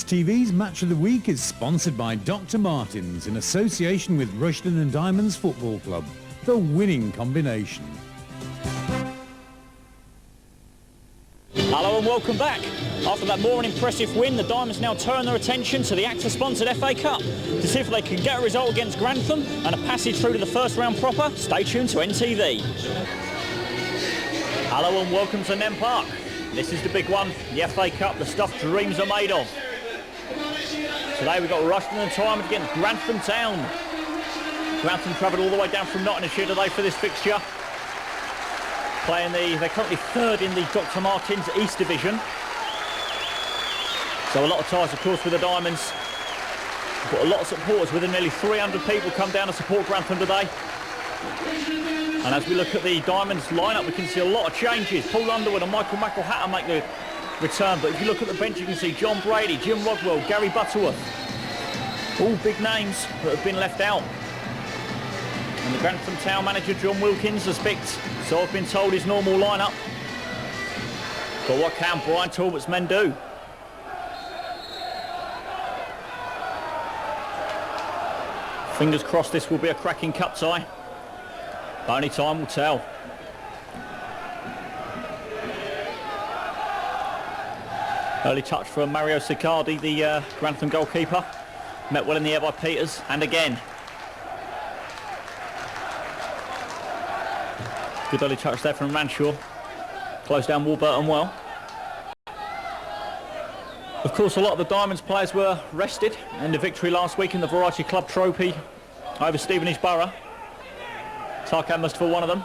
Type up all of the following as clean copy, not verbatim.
TV's Match of the Week is sponsored by Dr. Martens in association with Rushden and Diamonds Football Club, the winning combination. Hello and welcome back. After that more than impressive win, the Diamonds now turn their attention to the AXA-sponsored FA Cup to see if they can get a result against Grantham and a passage through to the first round proper. Stay tuned to NTV. Hello and welcome to Nene Park. This is the big one, the FA Cup, the stuff dreams are made of. Today we've got Rushden and Diamonds against Grantham Town. Grantham travelled all the way down from Nottinghamshire today for this fixture. They're currently third in the Dr. Martens East Division. So a lot of ties, of course, with the Diamonds. We've got a lot of supporters, with nearly 300 people come down to support Grantham today. And as we look at the Diamonds lineup, we can see a lot of changes. Paul Underwood and Michael McElhatton make the return, but if you look at the bench, you can see John Brady, Jim Rodwell, Gary Butterworth. All big names that have been left out. And the Grantham Town manager, John Wilkins, has picked, so I've been told, his normal lineup. But what can Brian Talbot's men do? Fingers crossed this will be a cracking cup tie. But only time will tell. Early touch from Mario Sicardi, the Grantham goalkeeper. Met well in the air by Peters, and again. Good early touch there from Ranshaw. Closed down Warburton well. Of course, a lot of the Diamonds players were rested in the victory last week in the Variety Club Trophy over Stevenage Borough. Tarkan Mustafa, one of them.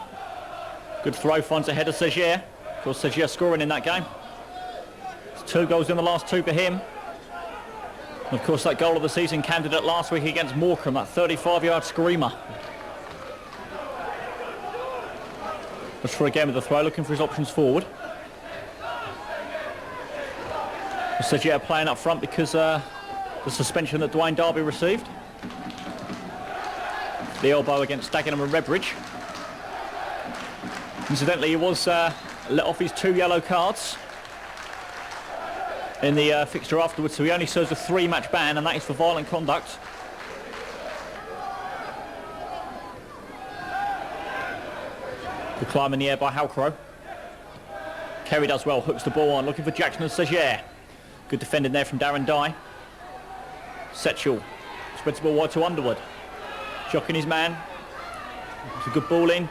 Good throw, finds ahead of Segier. Of course, Segier scoring in that game. 2 goals in the last 2 for him. And of course, that goal of the season candidate last week against Morecambe, that 35-yard screamer. Let's try again with the throw, looking for his options forward. Segier playing up front because the suspension that Dwayne Darby received. The elbow against Dagenham and Redbridge. Incidentally, he was let off his 2 yellow cards in the fixture afterwards, so he only serves a 3-match ban, and that is for violent conduct. Good climb in the air by Halcrow. Kerry does well, hooks the ball on, looking for Jackson and Segier. Good defending there from Darren Dye. Setchell spreads the ball wide to Underwood. Jocking his man. It's a good ball in.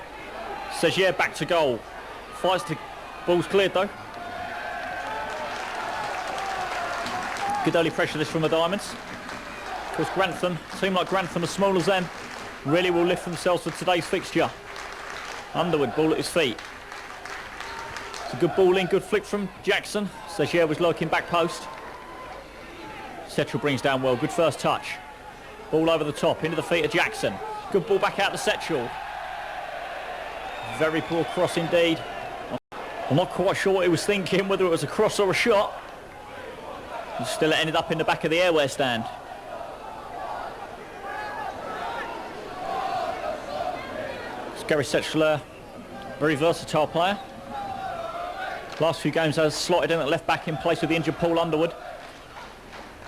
Segier back to goal. Fires to... Ball's cleared though. Good early pressure this from the Diamonds. Of course, Grantham, a team like Grantham, as small as them, really will lift themselves for today's fixture. Underwood, ball at his feet. It's a good ball in, good flick from Jackson. Segier was lurking back post. Setchell brings down well, good first touch. Ball over the top, into the feet of Jackson. Good ball back out to Setchell. Very poor cross indeed. I'm not quite sure what he was thinking, whether it was a cross or a shot. Still it ended up in the back of the airwear stand. Gary Setchell, very versatile player. Last few games has slotted in at left back in place with the injured Paul Underwood.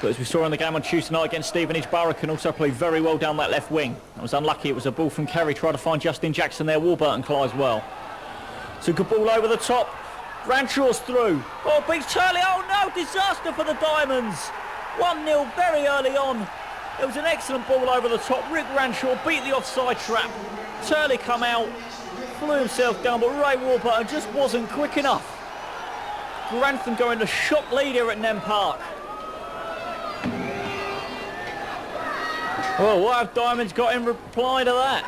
But as we saw in the game on Tuesday night against Stevenage, Borough can also play very well down that left wing. That was unlucky, it was a ball from Kerry, trying to find Justin Jackson there. Warburton collides well. So good ball over the top. Ranshaw's through. Oh, beats Turley. Oh no, disaster for the Diamonds. 1-0 very early on. It was an excellent ball over the top. Rick Ranshaw beat the offside trap. Turley come out, flew himself down, but Ray Warburton just wasn't quick enough. Grantham going to shock lead here at Nene Park. Well, what have Diamonds got in reply to that?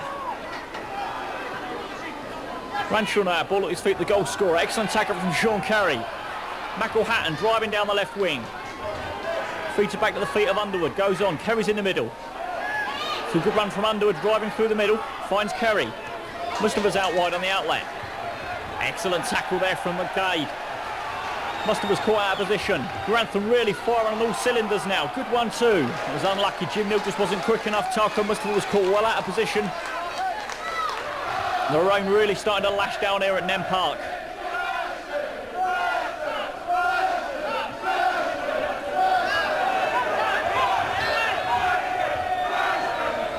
Ranshaw now, ball at his feet, the goal scorer. Excellent tackle from Sean Carey. McElhatton driving down the left wing. Feeds back to the feet of Underwood, goes on, Kerry's in the middle. So good run from Underwood, driving through the middle, finds Kerry. Mustafa's out wide on the outlet. Excellent tackle there from McDade. Mustafa's caught out of position. Grantham really firing on all cylinders now. Good 1-2. It was unlucky, Jim Neal just wasn't quick enough. Tarko Mustafa was caught well out of position. The rain really starting to lash down here at Nene Park.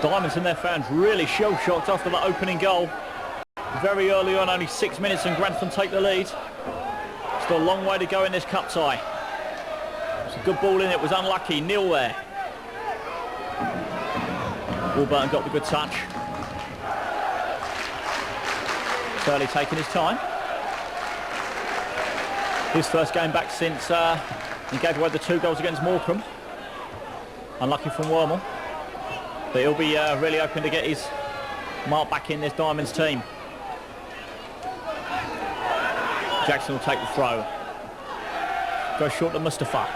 Diamonds and their fans really shell-shocked after that opening goal. Very early on, only 6 minutes, and Grantham take the lead. Still a long way to go in this cup tie. It's a good ball in, it was unlucky, nil there. Warburton got the good touch. Turley taking his time. His first game back since he gave away the 2 goals against Morecambe. Unlucky from Wormel. But he'll be really hoping to get his mark back in this Diamonds team. Jackson will take the throw. Goes short to Mustafa.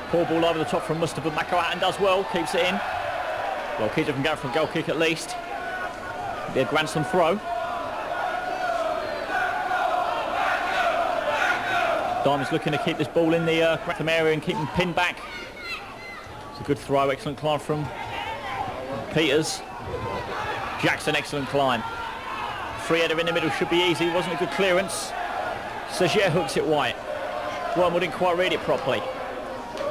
Poor ball over the top from Mustafa. McElhatton does well, keeps it in. Well, keeps it from going for a goal kick at least. Be a Grantham throw. Diamonds looking to keep this ball in the Grantham area and keep them pinned back. It's a good throw, excellent climb from Peters. Jackson, excellent climb. Free header in the middle should be easy, wasn't a good clearance. Sagier hooks it wide. Wormwood didn't quite read it properly.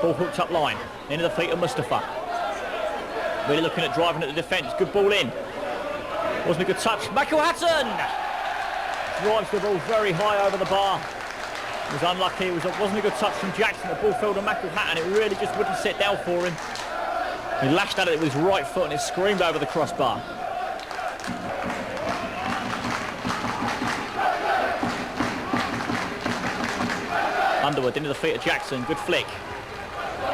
Ball hooked up line. Into the feet of Mustafa. Really looking at driving at the defence. Good ball in. Wasn't a good touch. McElhatton drives the ball very high over the bar. It was unlucky. It wasn't a good touch from Jackson. The ball fell to McElhatton. It really just wouldn't sit down for him. He lashed at it with his right foot and it screamed over the crossbar. Underwood into the feet of Jackson. Good flick.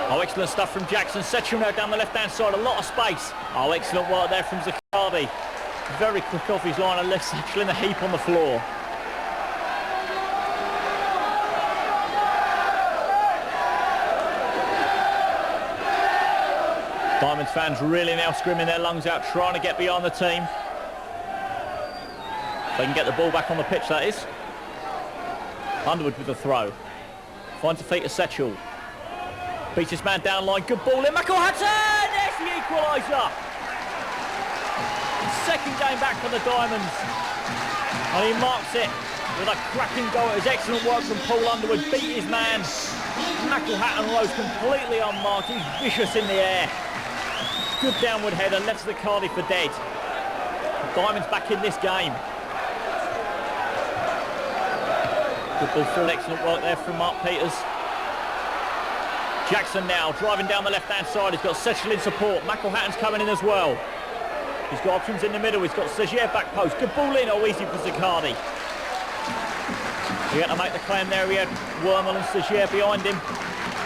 Oh, excellent stuff from Jackson. Setchel now down the left-hand side. A lot of space. Oh, excellent work there from Zaccardi. Very quick off his line and left Setchel in a heap on the floor. Diamonds fans really now screaming their lungs out, trying to get behind the team. If they can get the ball back on the pitch, that is. Underwood with the throw. Finds the feet of Setchel. Beats his man down line. Good ball in. McElhatton! There's the equaliser. Second game back for the Diamonds. And he marks it with a cracking goal. It was excellent work from Paul Underwood. Beat his man. McElhatton rose completely unmarked. He's vicious in the air. Good downward header. Left Zaccardi for dead. The Diamonds back in this game. Good ball through. Excellent work there from Mark Peters. Jackson now driving down the left-hand side. He's got Setchel in support. McElhatton's coming in as well. He's got options in the middle. He's got Sagier back post. Good ball in. Oh, easy for Zaccardi. He had to make the claim there. He had Wormel and Sagier behind him.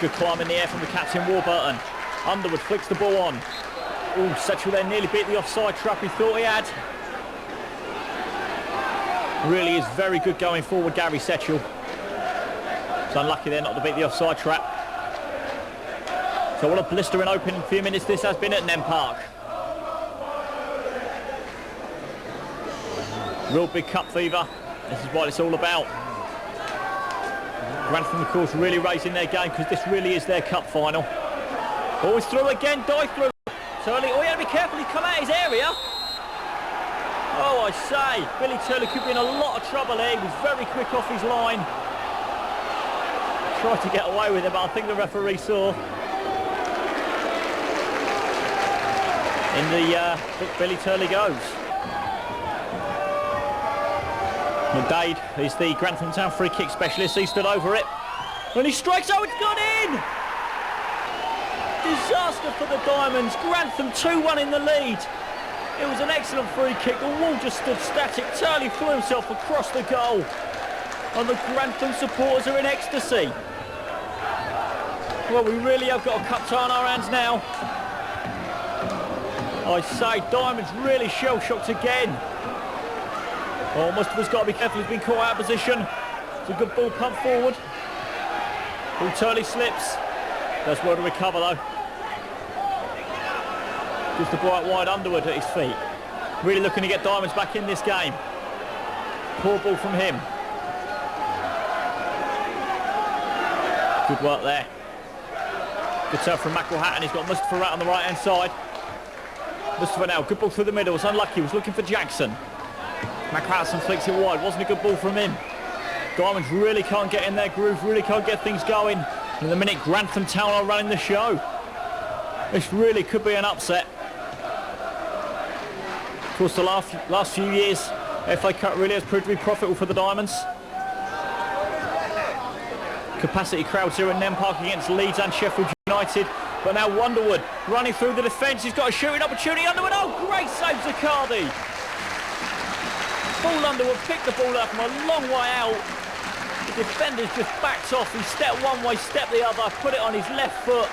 Good climb in the air from the captain, Warburton. Underwood flicks the ball on. Oh, Setchel there nearly beat the offside trap he thought he had. Really is very good going forward, Gary Setchel. It's unlucky there not to beat the offside trap. So what a blistering opening few minutes this has been at Nene Park. Real big cup fever. This is what it's all about. Grantham, of course, really raising their game because this really is their cup final. Oh, he's through again, dive through. Turley, oh, you have to be careful, he's come out his area. Oh, I say, Billy Turley could be in a lot of trouble here. He was very quick off his line. Tried to get away with it, but I think the referee saw. In the book, Billy Turley goes. McDade is the Grantham Town free kick specialist. He stood over it. And he strikes, oh, it's gone in! Disaster for the Diamonds. Grantham 2-1 in the lead. It was an excellent free kick. The wall just stood static. Turley threw himself across the goal. And the Grantham supporters are in ecstasy. Well, we really have got a cup tie on our hands now. I say, Diamonds really shell-shocked again. Oh, Mustafa's got to be careful, he's been caught out of position. It's a good ball pump forward. Ball Turley slips. Does well to recover though. Gives the ball out wide, Underwood at his feet. Really looking to get Diamonds back in this game. Poor ball from him. Good work there. Good serve from McElhatton. He's got Mustafa out on the right hand side. Mustafa now, good ball through the middle. It's unlucky, he was looking for Jackson. McElhatton flicks it wide, wasn't a good ball from him. Diamonds really can't get in their groove, really can't get things going. And in the minute, Grantham Town are running the show. This really could be an upset. course, the last few years, FA Cup really has proved to be profitable for the Diamonds. Capacity crowds here at Nene Park against Leeds and Sheffield United. But now Underwood running through the defence. He's got a shooting opportunity. Underwood, oh, great save, Zaccardi. Ball Underwood picked the ball up from a long way out. The defender's just backed off. He stepped one way, stepped the other, put it on his left foot,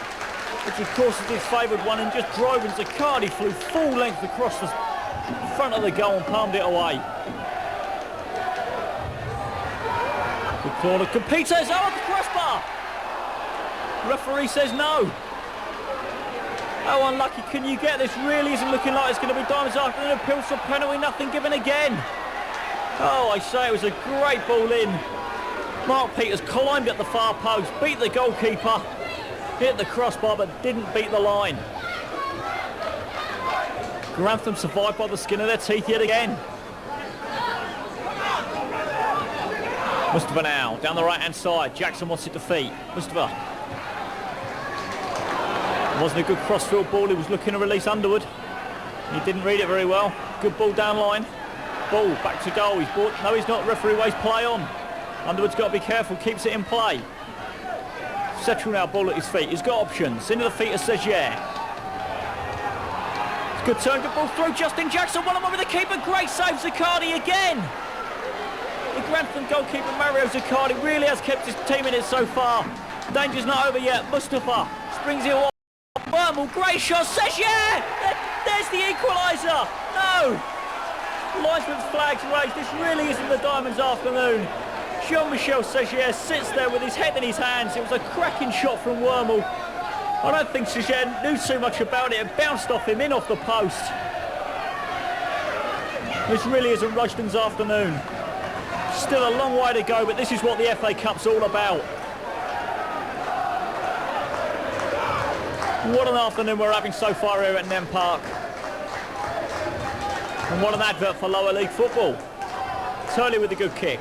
which of course is his favoured one, and just drove, and Zaccardi flew full length across the front of the goal and palmed it away. Good corner. Capitas, oh, the crossbar! Referee says no. How unlucky can you get? This really isn't looking like it's going to be Diamonds afternoon. Appeals for penalty, nothing given again. Oh, I say it was a great ball in. Mark Peters climbed at the far post, beat the goalkeeper, hit the crossbar but didn't beat the line. Grantham survived by the skin of their teeth yet again. Mustafa now, down the right-hand side. Jackson wants it to feet. Mustafa. It wasn't a good cross-field ball. He was looking to release Underwood. He didn't read it very well. Good ball down line. Ball back to goal. He's brought. No, he's not. Referee waits play on. Underwood's got to be careful. Keeps it in play. Settle now. Ball at his feet. He's got options. Into the feet of Segier. Good turn, good ball through. Justin Jackson, one-on-one with the keeper. Great save, Zaccardi again. The Grantham goalkeeper Mario Zaccardi really has kept his team in it so far. Danger's not over yet. Mustafa springs it off. Wormel, great shot. Segier! There's the equaliser. No. Linesman's flag's raised. This really isn't the Diamonds afternoon. Jean-Michel Segier sits there with his head in his hands. It was a cracking shot from Wormel. I don't think Segier knew too much about it. It bounced off him, in off the post. This really isn't Rushden's afternoon. Still a long way to go, but this is what the FA Cup's all about. What an afternoon we're having so far here at Nene Park. And what an advert for lower league football. Turley with a good kick.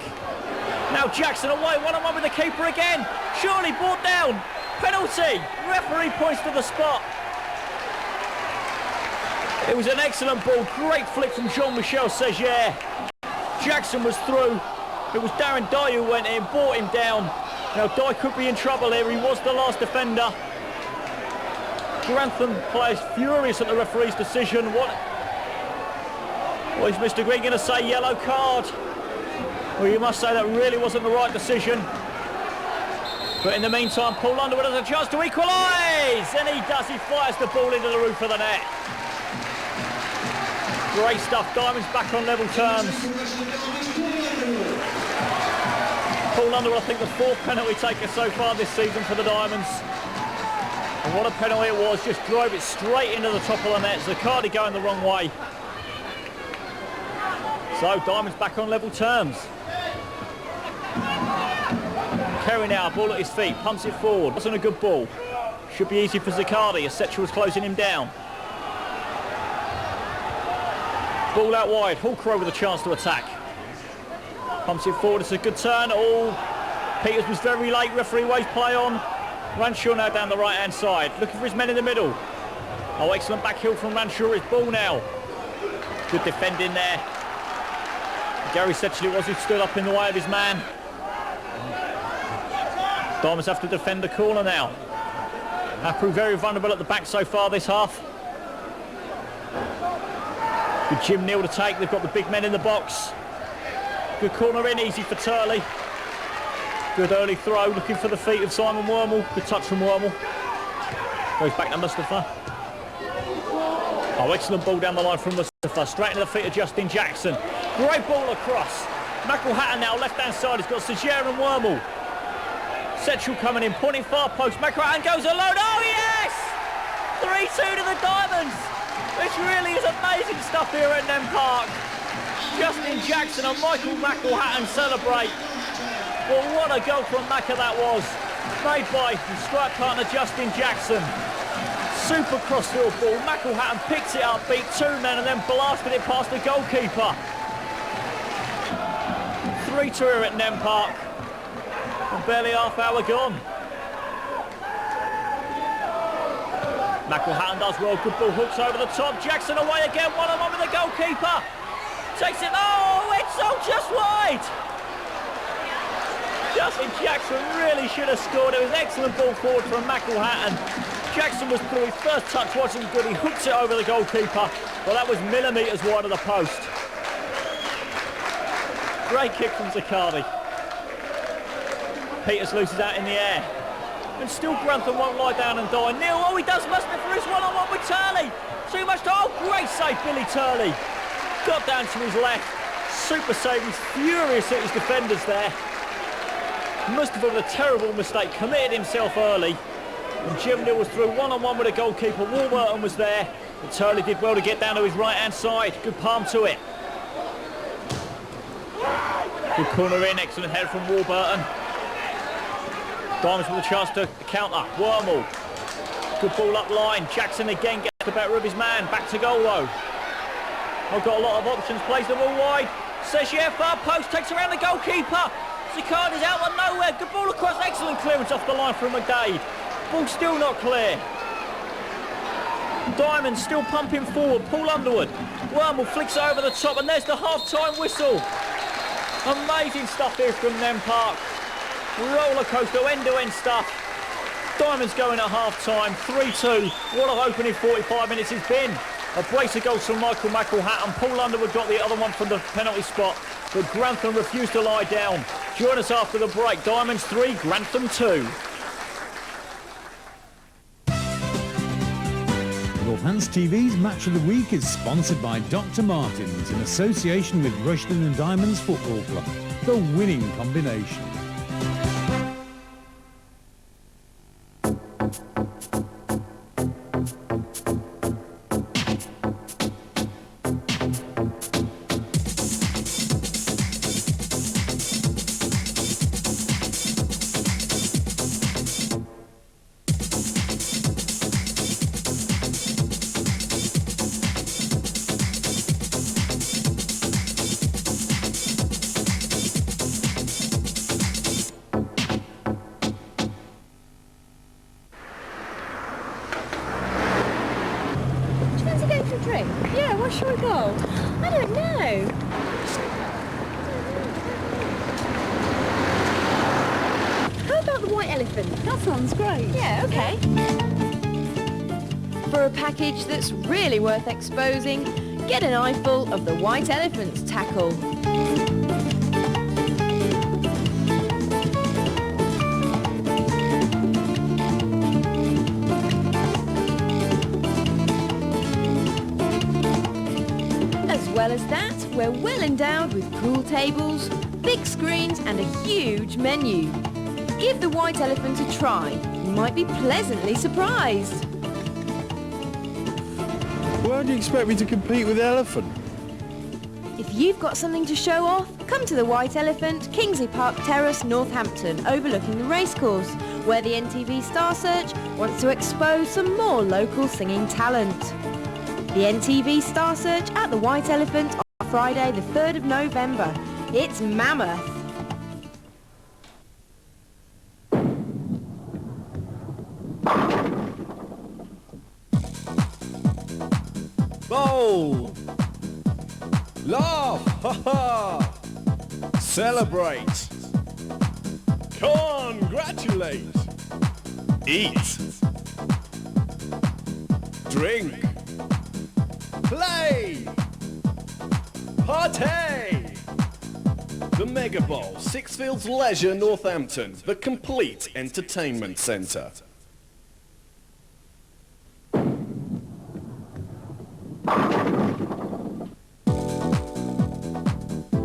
Now Jackson away, one-on-one with the keeper again. Surely brought down. Penalty! Referee points to the spot. It was an excellent ball. Great flick from Jean-Michel Segier. Jackson was through. It was Darren Dye who went in, brought him down. Now Dye could be in trouble here. He was the last defender. Grantham players furious at the referee's decision. What is Mr. Green going to say? Yellow card. Well, you must say that really wasn't the right decision. But in the meantime, Paul Underwood has a chance to equalise! And he does, he fires the ball into the roof of the net. Great stuff, Diamonds back on level terms. Paul Underwood, I think the fourth penalty taker so far this season for the Diamonds. And what a penalty it was, just drove it straight into the top of the net. Zaccardi going the wrong way. So, Diamonds back on level terms. Kerry now, ball at his feet, pumps it forward. Wasn't a good ball. Should be easy for Zaccardi as Setchell was closing him down. Ball out wide, Hawkrow with a chance to attack. Pumps it forward, it's a good turn. Oh, Peters was very late, referee waits play on. Ranshaw now down the right-hand side, looking for his men in the middle. Oh, excellent back heel from Ranshaw, his ball now. Good defending there. Gary Setchell was who stood up in the way of his man. Diamonds have to defend the corner now. Have proved very vulnerable at the back so far this half. Good Jim Neal to take. They've got the big men in the box. Good corner in, easy for Turley. Good early throw, looking for the feet of Simon Wormel. Good touch from Wormel. Goes back to Mustafa. Oh, excellent ball down the line from Mustafa. Straight into the feet of Justin Jackson. Great ball across. McElhatton now left-hand side. He's got Segier and Wormel. Setchell coming in, pointing far post. McElhatton goes alone. Oh, yes! 3-2 to the Diamonds. This really is amazing stuff here at Nene Park. Justin Jackson and Michael McElhatton celebrate. Well, what a goal from Macca that was. Made by strike partner Justin Jackson. Super crossfield ball. McElhatton picks it up, beat two men and then blasted it past the goalkeeper. 3-2 here at Nene Park. And barely half hour gone. McElhatton does well, good ball, hooks over the top. Jackson away again, one-on-one with the goalkeeper. Takes it, it's just wide. Justin Jackson really should have scored. It was an excellent ball forward from McElhatton. Jackson was through his first touch, wasn't good. He hooks it over the goalkeeper. Well, that was millimetres wide of the post. Great kick from Zaccardi. Peters loses out in the air. And still Grantham won't lie down and die. Neil, he does muster for his one-on-one with Turley. Too much time. Great save, Billy Turley. Got down to his left. Super save. He's furious at his defenders there. Must have done a terrible mistake. Committed himself early. And Jim Neal was through one-on-one with the goalkeeper. Warburton was there. And Turley did well to get down to his right-hand side. Good palm to it. Good corner in. Excellent header from Warburton. Diamonds with a chance to counter. Wormel. Good ball up line. Jackson again gets the better of his man. Back to goal though. I've got a lot of options. Plays the ball wide. Sechev far post. Takes around the goalkeeper. Zaccardi's out of nowhere. Good ball across. Excellent clearance off the line from McDade. Ball still not clear. Diamond still pumping forward. Paul Underwood. Wormel flicks over the top and there's the half-time whistle. Amazing stuff here from Nem Park. Roller coaster, end-to-end stuff. Diamond's going at half-time, 3-2. What an opening 45 minutes it's been. A brace of goals from Michael McElhatton. Paul Underwood got the other one from the penalty spot, but Grantham refused to lie down. Join us after the break. Diamonds 3, Grantham 2. Northants TV's Match of the Week is sponsored by Dr. Martens in association with Rushden and Diamonds Football Club. The winning combination. Yeah, where shall we go? I don't know. How about the White Elephant? That sounds great. Yeah, okay. For a package that's really worth exposing, get an eyeful of the White Elephant's tackle. As well as that, we're well endowed with pool tables, big screens and a huge menu. Give the White Elephant a try. You might be pleasantly surprised. Why do you expect me to compete with the elephant? If you've got something to show off, come to the White Elephant, Kingsley Park Terrace, Northampton, overlooking the racecourse, where the NTV Star Search wants to expose some more local singing talent. The NTV Star Search at the White Elephant on Friday the 3rd of November. It's mammoth. Bowl! Laugh! Ha ha! Celebrate! Congratulate! Eat! Drink! Play! Party! The Mega Bowl, Sixfields Leisure, Northampton, the complete entertainment centre.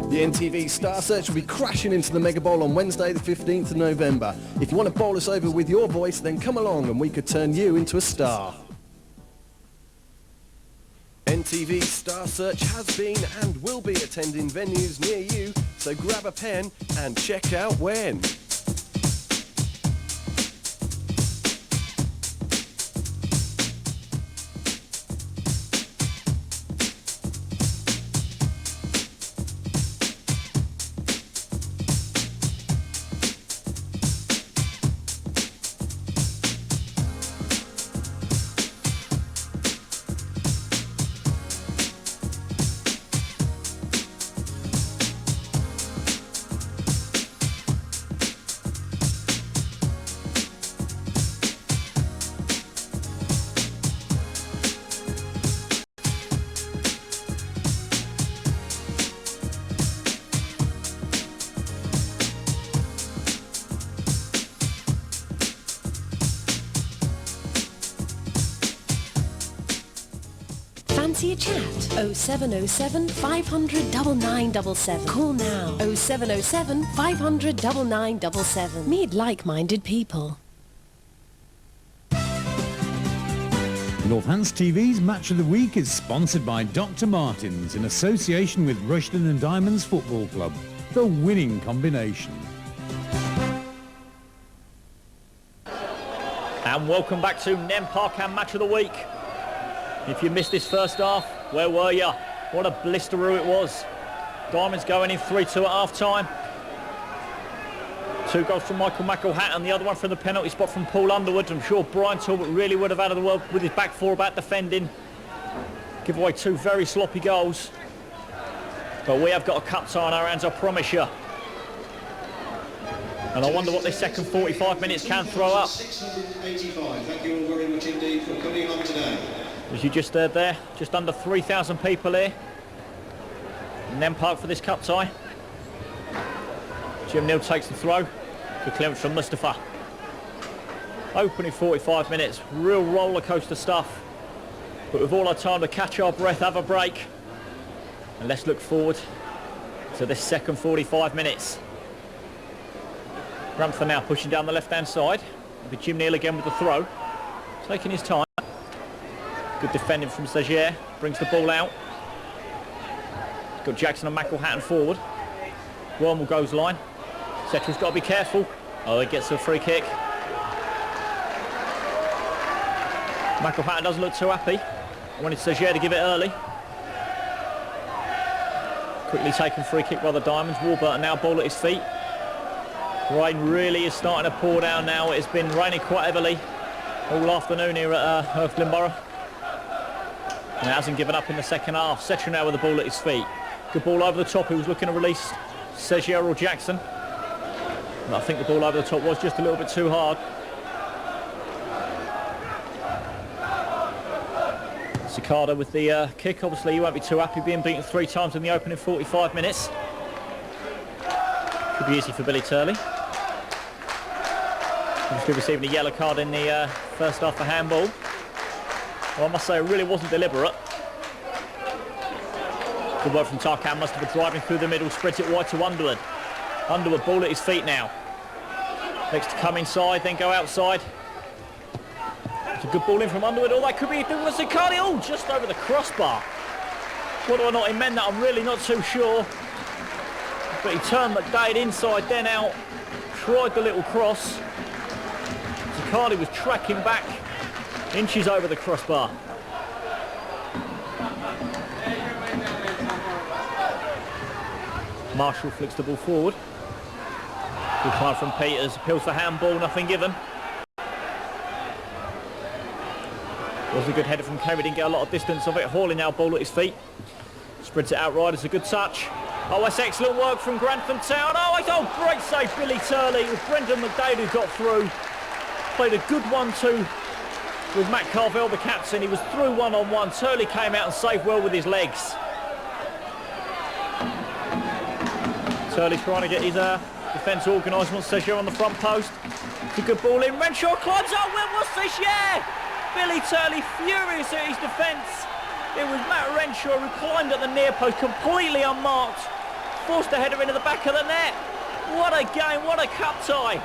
The NTV Star Search will be crashing into the Mega Bowl on Wednesday the 15th of November. If you want to bowl us over with your voice, then come along and we could turn you into a star. NTV Star Search has been and will be attending venues near you, so grab a pen and check out when. Fancy a chat? 0707 500 9977. Call now. 0707 500 9977. Meet like-minded people. Northants TV's Match of the Week is sponsored by Dr. Martens in association with Rushden and Diamonds Football Club. The winning combination. And welcome back to Nene Park and Match of the Week. If you missed this first half, where were you? What a blisteroo it was. Diamonds going in 3-2 at half-time. 2 goals from Michael McElhatton, the other one from the penalty spot from Paul Underwood. I'm sure Brian Talbot really would have had the world with his back 4 about defending. Give away 2 very sloppy goals. But we have got a cup tie on our hands, I promise you. And I wonder what this second 45 minutes can throw up. 685. Thank you all very much indeed for coming along today. As you just heard there, just under 3,000 people here in Nene Park for this cup tie. Jim Neal takes the throw. Good clearance from Mustafa. Opening 45 minutes, real roller coaster stuff. But we've all had time to catch our breath, have a break. And let's look forward to this second 45 minutes. Grantham now pushing down the left-hand side. It'll be Jim Neal again with the throw. Taking his time. Good defending from Stagiaire. Brings the ball out. Got Jackson and McElhatton forward. Wormel goes line. Setchell's got to be careful. Oh, he gets a free kick. McElhatton doesn't look too happy. I wanted Stagiaire to give it early. Quickly taken free kick by the Diamonds. Warburton now ball at his feet. Rain really is starting to pour down now. It's been raining quite heavily all afternoon here at Rushden Borough. And it hasn't given up in the second half. Setchell now with the ball at his feet. Good ball over the top. He was looking to release Stagiaire or Jackson. And I think the ball over the top was just a little bit too hard. Cicada with the kick. Obviously he won't be too happy being beaten 3 times in the opening 45 minutes. Could be easy for Billy Turley. Obviously receiving a yellow card in the first half for handball. Well, I must say it really wasn't deliberate. Good work from Tarkan. Mustafa driving through the middle, spreads it wide to Underwood. Underwood ball at his feet now. Next to come inside, then go outside. It's a good ball in from Underwood. Oh, that could be from Cicada. Oh, just over the crossbar. Whether or not he meant that, I'm really not too sure. But he turned McDade inside, then out. Tried the little cross. Cicada was tracking back inches over the crossbar. Marshall flicks the ball forward. Good try from Peters. Appeals for handball, nothing given. Was a good header from Kerry, didn't get a lot of distance of it. Hawley now ball at his feet. Spreads it out right, it's a good touch. Oh, that's excellent work from Grantham Town. Oh, great save, Billy Turley. It was Brendan McDade who got through. Played a good 1-2 with Matt Carvell, the captain. He was through one-on-one. Turley came out and saved well with his legs. Turley trying to get his defence organised. Wants Stagiaire on the front post. It's a good ball in. Renshaw climbs up. Where was Stagiaire? Billy Turley furious at his defence. It was Matt Renshaw who climbed at the near post, completely unmarked. Forced a header into the back of the net. What a game, what a cup tie.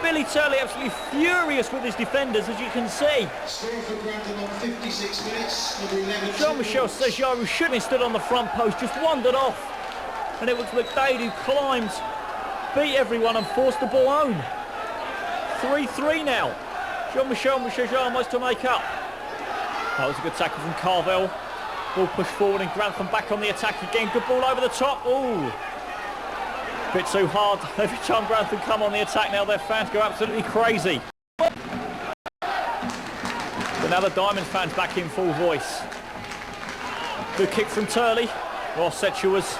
Billy Turley absolutely furious with his defenders, as you can see. Score for Grantham on 56 minutes. Number 11. Jean-Michel Stagiaire, who shouldn't have stood on the front post, just wandered off. And it was McDade who climbed, beat everyone and forced the ball home. 3-3 now. Jean-Michel Stagiaire almost to make up. That was a good tackle from Carvell. Ball pushed forward and Grantham back on the attack again. Good ball over the top. Ooh. Bit too hard. Every time Grantham come on the attack now, their fans go absolutely crazy. But now the Diamonds fans back in full voice. Good kick from Turley. Ross Setchell was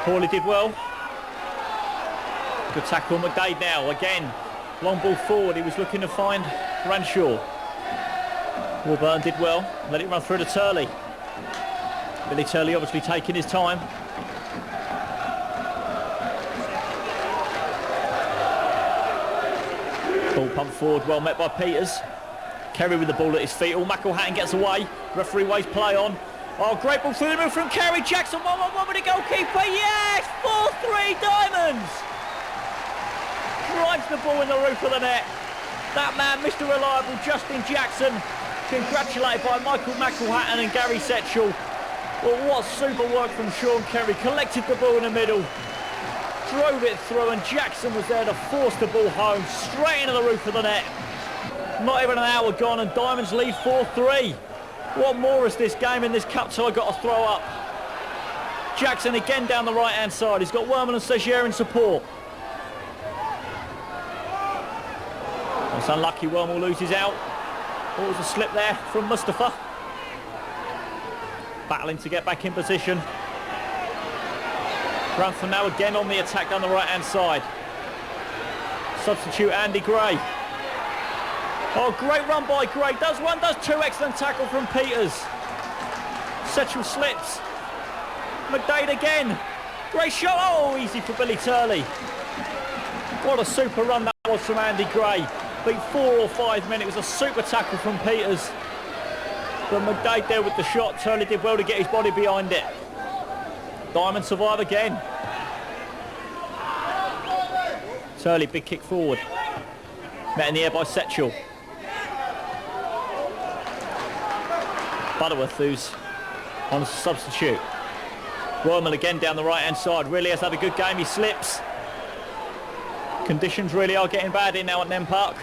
poorly did well. Good tackle McDade now. Again, long ball forward. He was looking to find Renshaw. Warburton did well. Let it run through to Turley. Billy Turley obviously taking his time. Ball pumped forward, well met by Peters. Kerry with the ball at his feet. McElhatton gets away. Referee waves play on. Oh, great ball through the move from Kerry. Jackson 1-on-1 with the goalkeeper. Yes! 4-3 Diamonds! Drives the ball in the roof of the net. That man, Mr. Reliable, Justin Jackson, congratulated by Michael McElhatton and Gary Setchell. Well, what super work from Sean Kerry. Collected the ball in the middle, drove it through, and Jackson was there to force the ball home, straight into the roof of the net. Not even an hour gone and Diamonds lead 4-3. What more is this game in this cup tie got to throw up? Jackson again down the right-hand side. He's got Wormel and Segier in support. It's unlucky Wormel loses out. What was a slip there from Mustafa. Battling to get back in position. Grantham now again on the attack down the right-hand side. Substitute Andy Gray. Oh, great run by Gray. Does one, does two. Excellent tackle from Peters. Setchell slips. McDade again. Great shot. Oh, easy for Billy Turley. What a super run that was from Andy Gray. Beat 4 or 5 men. It was a super tackle from Peters. But McDade there with the shot. Turley did well to get his body behind it. Diamond survive again. Turley, big kick forward. Met in the air by Setchell. Butterworth, who's on as a substitute. Wormel again down the right-hand side. Really has had a good game. He slips. Conditions really are getting bad in now at Nene Park.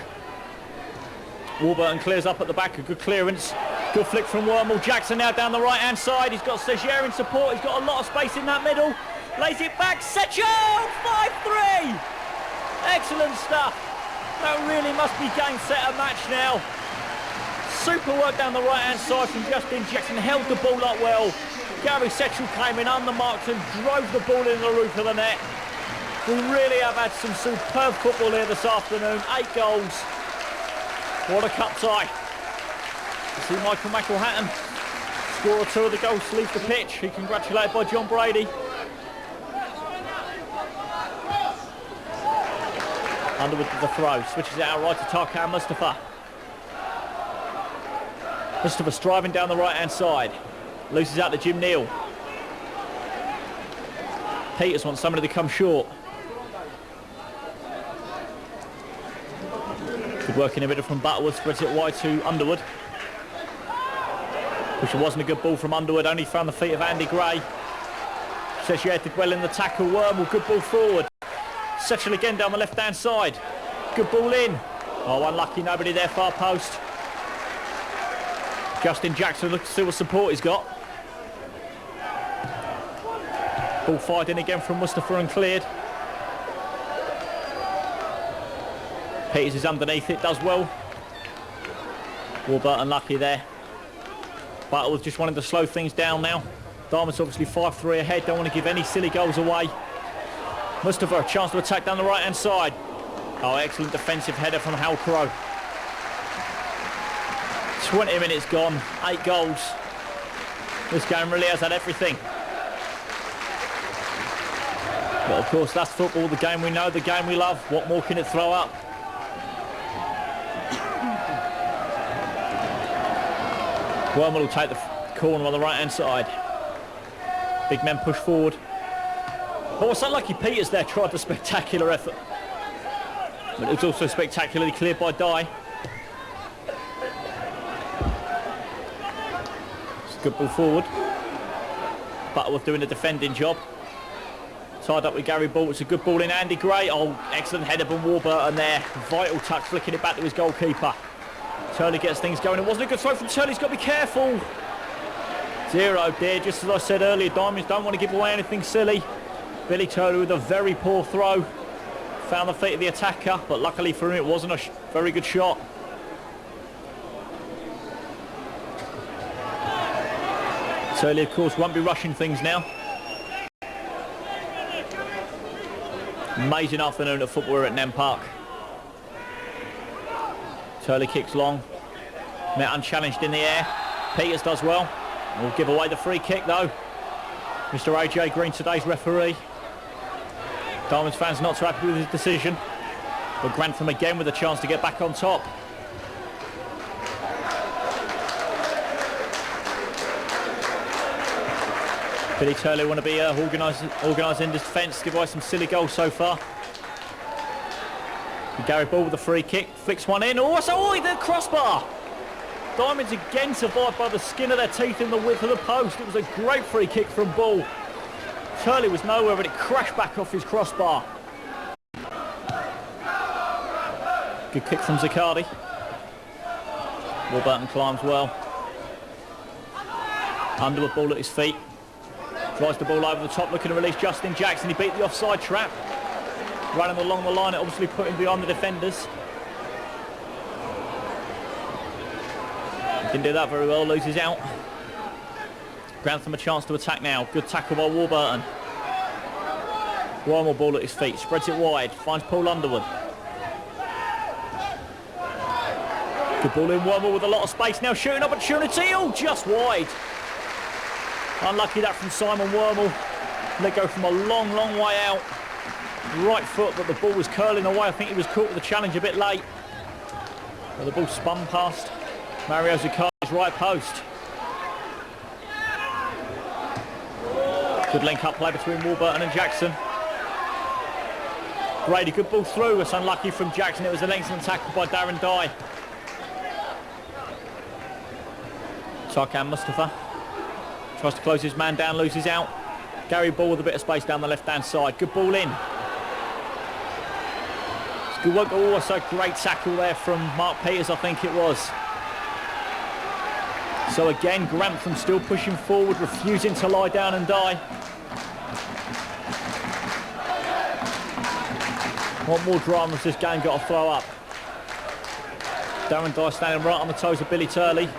Warburton clears up at the back. A good clearance. Good flick from Wormel. Jackson now down the right-hand side. He's got Segier in support. He's got a lot of space in that middle. Lays it back. Setchell! 5-3! Excellent stuff. That really must be game, set, and match now. Super work down the right-hand side from Justin Jackson. Held the ball up well. Gary Setchell came in unmarked and drove the ball in the roof of the net. We really have had some superb football here this afternoon. 8 goals. What a cup tie. You see Michael McElhatton, scorer 2 of the goals, to leave the pitch. He congratulated by John Brady. Underwood to the throw, switches it out right to Tarkan Mustafa. Mustafa striving down the right-hand side. Loses out to Jim Neal. Peters wants somebody to come short. Good work in a bit from Butterworth, spreads it wide to Underwood. Which wasn't a good ball from Underwood, only found the feet of Andy Gray. Segier did well in the tackle. Wormel, good ball forward. Setchell again down the left-hand side. Good ball in. Oh, unlucky, nobody there, far post. Justin Jackson, look to see what support he's got. Ball fired in again from Mustafa and cleared. Peters is underneath it, does well. Warburton unlucky there. Butterworth just wanting to slow things down now. Diamonds obviously 5-3 ahead, don't want to give any silly goals away. Mustafa, a chance to attack down the right-hand side. Oh, excellent defensive header from Hal Crow. 20 minutes gone, 8 goals. This game really has had everything. But of course, that's football, the game we know, the game we love. What more can it throw up? Wormel will take the corner on the right-hand side. Big men push forward. Oh, it's unlucky Peters there tried the spectacular effort. But it was also spectacularly cleared by Dye. It's a good ball forward. Butterworth doing the defending job. Tied up with Gary Ball. It's a good ball in Andy Gray. Oh, excellent header from Warburton there. Vital touch, flicking it back to his goalkeeper. Turley gets things going. It wasn't a good throw from Turley. He's got to be careful. 0 there, just as I said earlier. Diamonds don't want to give away anything silly. Billy Turley with a very poor throw. Found the feet of the attacker, but luckily for him it wasn't a very good shot. Turley, of course, won't be rushing things now. Amazing afternoon at football at Nene Park. Turley kicks long. Met unchallenged in the air. Peters does well. Will give away the free kick though. Mr. AJ Green, today's referee. Diamonds fans not so happy with his decision. But Grantham again with a chance to get back on top. Billy Turley want to be organising defence, give away some silly goals so far. Gary Ball with the free kick, flicks one in. Oh, the crossbar! Diamonds again survived by the skin of their teeth in the width of the post. It was a great free kick from Ball. Turley was nowhere, but it crashed back off his crossbar. Good kick from Zaccardi. Warburton climbs well. Underwood, ball at his feet. Drives the ball over the top, looking to release Justin Jackson. He beat the offside trap. Running along the line, it obviously put him behind the defenders. Didn't do that very well, loses out. Grantham a chance to attack now. Good tackle by Warburton. Wormel ball at his feet, spreads it wide, finds Paul Underwood. Good ball in, Wormel with a lot of space now, shooting opportunity, oh, just wide. Unlucky that from Simon Wormel. Let go from a long, long way out. Right foot, but the ball was curling away. I think he was caught with the challenge a bit late. But the ball spun past Mario Zaccardi's right post. Good link-up play between Warburton and Jackson. Brady, good ball through. It's unlucky from Jackson. It was an excellent tackle by Darren Dye. Tarkan Mustafa tries to close his man down, loses out. Gary Ball with a bit of space down the left-hand side. Good ball in. It's good work, but also great tackle there from Mark Peters, I think it was. So again, Grantham still pushing forward, refusing to lie down and die. What more drama has this game got to throw up? Darren Dye standing right on the toes of Billy Turley.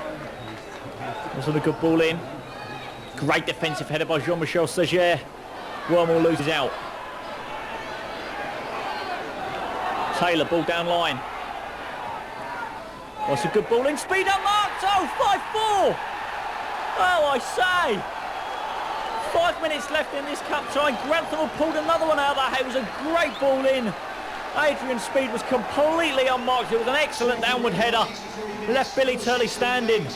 Wasn't a good ball in. Great defensive header by Jean-Michel Sagier. Wormel loses out. Taylor, ball down line. That's a good ball in. Speed up marked. Oh, 5-4. Oh, I say. 5 minutes left in this cup tie. Grantham have pulled another one out of that. It was a great ball in. Adrian Speed was completely unmarked. It was an excellent downward header. Left Billy Turley standing.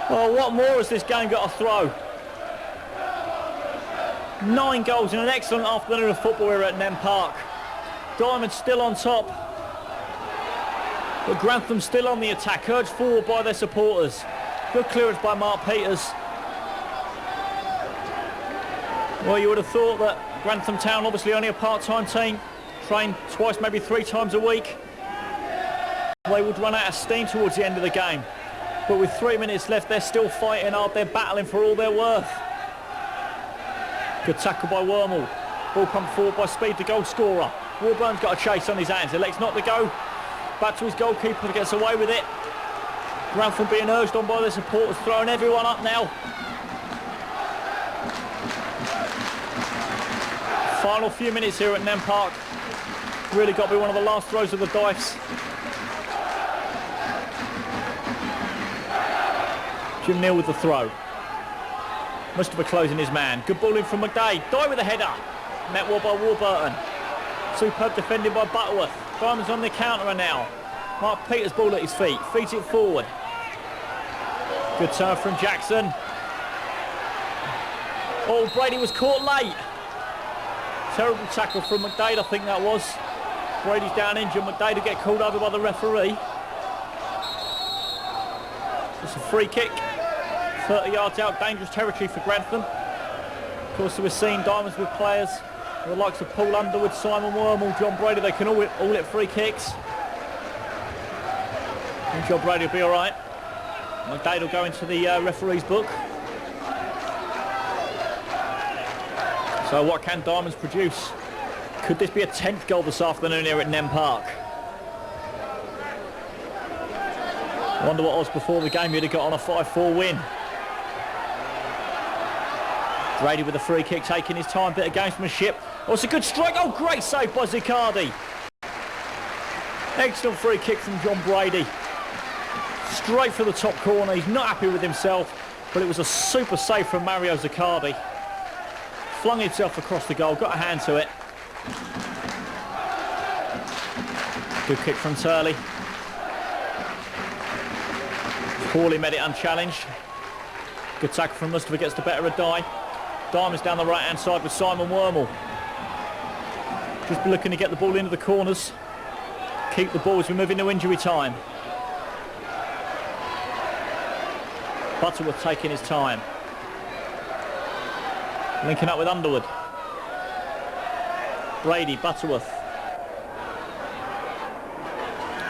Well, what more has this game got to throw? 9 goals in an excellent afternoon of football here at Nene Park. Diamond still on top. But Grantham still on the attack, urged forward by their supporters. Good clearance by Mark Peters. Well, you would have thought that Grantham Town, obviously only a part-time team, train twice, maybe 3 times a week, they would run out of steam towards the end of the game. But with 3 minutes left, they're still fighting hard. They're battling for all their worth. Good tackle by Wormel. Ball pumped forward by Speed, the goal scorer. Warburton's got a chase on his hands. Elects not to go. Back to his goalkeeper, gets away with it. Grantham being urged on by their supporters, throwing everyone up now. Final few minutes here at Nene Park. Really got to be one of the last throws of the dice. Jim Neal with the throw. Must have been closing his man. Good ball in from McDade. Dye with a header. Met well by Warburton. Superb defending by Butterworth. Diamond's on the counter now. Mark Peters ball at his feet. Feeds it forward. Good turn from Jackson. Oh, Brady was caught late. Terrible tackle from McDade, I think that was. Brady's down injured. McDade will get called over by the referee. It's a free kick. 30 yards out, dangerous territory for Grantham. Of course, we're seeing Diamonds with players the likes of Paul Underwood, Simon Wormel, John Brady. They can all hit free kicks. And John Brady will be all right. McDade will go into the referee's book. So what can Diamonds produce? Could this be a 10th goal this afternoon here at Nene Park? I wonder what odds before the game you'd have got on a 5-4 win. Brady with a free kick, taking his time, bit of gamesmanship. Oh, it's a good strike. Oh, great save by Zaccardi. Excellent free kick from John Brady. Straight for the top corner. He's not happy with himself, but it was a super save from Mario Zaccardi. Flung himself across the goal, got a hand to it. Good kick from Turley. Poorly met it unchallenged. Good tackle from Mustafa, gets the better of Dye. Diamonds down the right-hand side with Simon Wormel. Just looking to get the ball into the corners. Keep the ball as we move into injury time. Butterworth taking his time. Linking up with Underwood. Brady, Butterworth.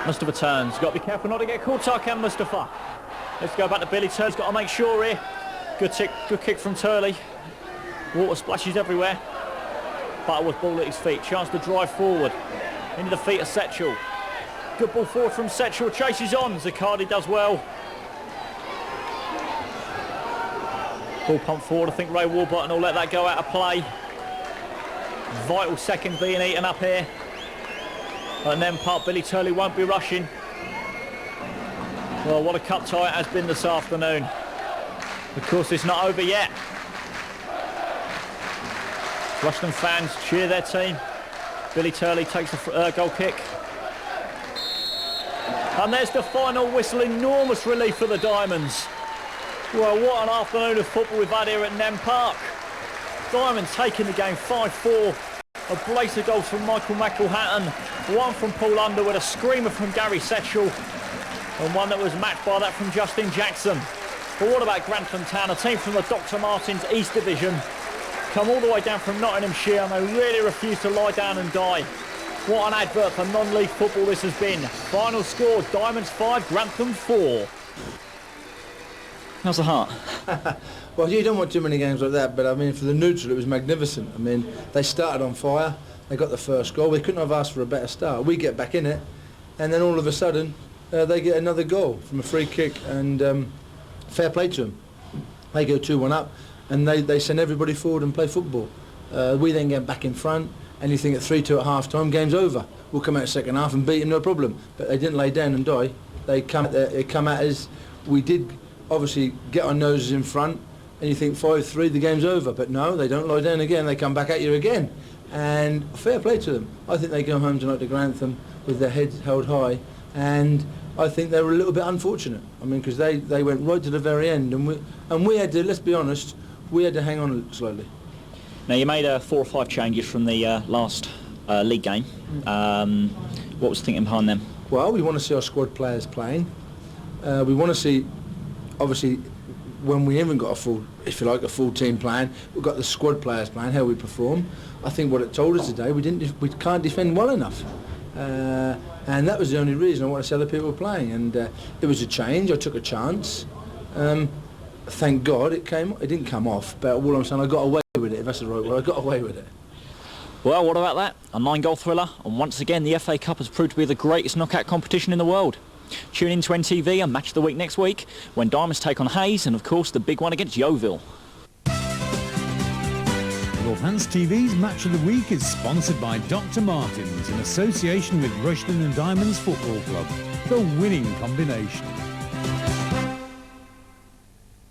Mustafa turns. Got to be careful not to get caught. Tarkan Mustafa. Let's go back to Billy Turley's got to make sure here. Good kick from Turley. Water splashes everywhere. Butterworth ball at his feet. Chance to drive forward. Into the feet of Setchell. Good ball forward from Setchell. Chases on. Zaccardi does well. Ball pumped forward. I think Ray Warburton will let that go out of play. Vital second being eaten up here. And then Billy Turley won't be rushing. Well, what a cup tie it has been this afternoon. Of course, it's not over yet. Rushden fans cheer their team. Billy Turley takes the goal kick. And there's the final whistle. Enormous relief for the Diamonds. Well, what an afternoon of football we've had here at Nene Park. Diamonds taking the game 5-4. A brace of goals from Michael McElhatton. One from Paul Underwood, a screamer from Gary Setchell. And one that was matched by that from Justin Jackson. But what about Grantham Town, a team from the Dr. Martins East Division? Come all the way down from Nottinghamshire and they really refuse to lie down and die. What an advert for non-league football this has been. Final score, Diamonds 5, Grantham 4. How's the heart? Well, you don't want too many games like that, but I mean, for the neutral, it was magnificent. I mean, they started on fire, they got the first goal, we couldn't have asked for a better start. We get back in it, and then all of a sudden, they get another goal from a free kick, and fair play to them. They go 2-1 up, and they send everybody forward and play football. We then get back in front, and you think at 3-2 at half-time, game's over. We'll come out second half and beat them, no problem. But they didn't lay down and die. They come at us. We did obviously get our noses in front, and you think 5-3, the game's over. But no, they don't lie down again. They come back at you again. And fair play to them. I think they go home tonight to Grantham with their heads held high. And I think they were a little bit unfortunate. I mean, because they went right to the very end. And we had to, let's be honest, we had to hang on slightly. Now, you made 4 or 5 changes from the last league game. What was the thinking behind them? Well, we want to see our squad players playing. We want to see, obviously, when we haven't got a full, if you like, a full team playing, we've got the squad players playing, how we perform. I think what it told us today, we can't defend well enough. And that was the only reason I want to see other people playing. And it was a change. I took a chance. Thank God it didn't come off. But all I'm saying, I got away with it. If that's the right word, I got away with it. Well, what about that? A 9-goal thriller, and once again the FA Cup has proved to be the greatest knockout competition in the world. Tune in to NTV and Match of the Week next week when Diamonds take on Hayes, and of course the big one against Yeovil. Northants TV's Match of the Week is sponsored by Dr. Martins in association with Rushden and Diamonds Football Club, the winning combination.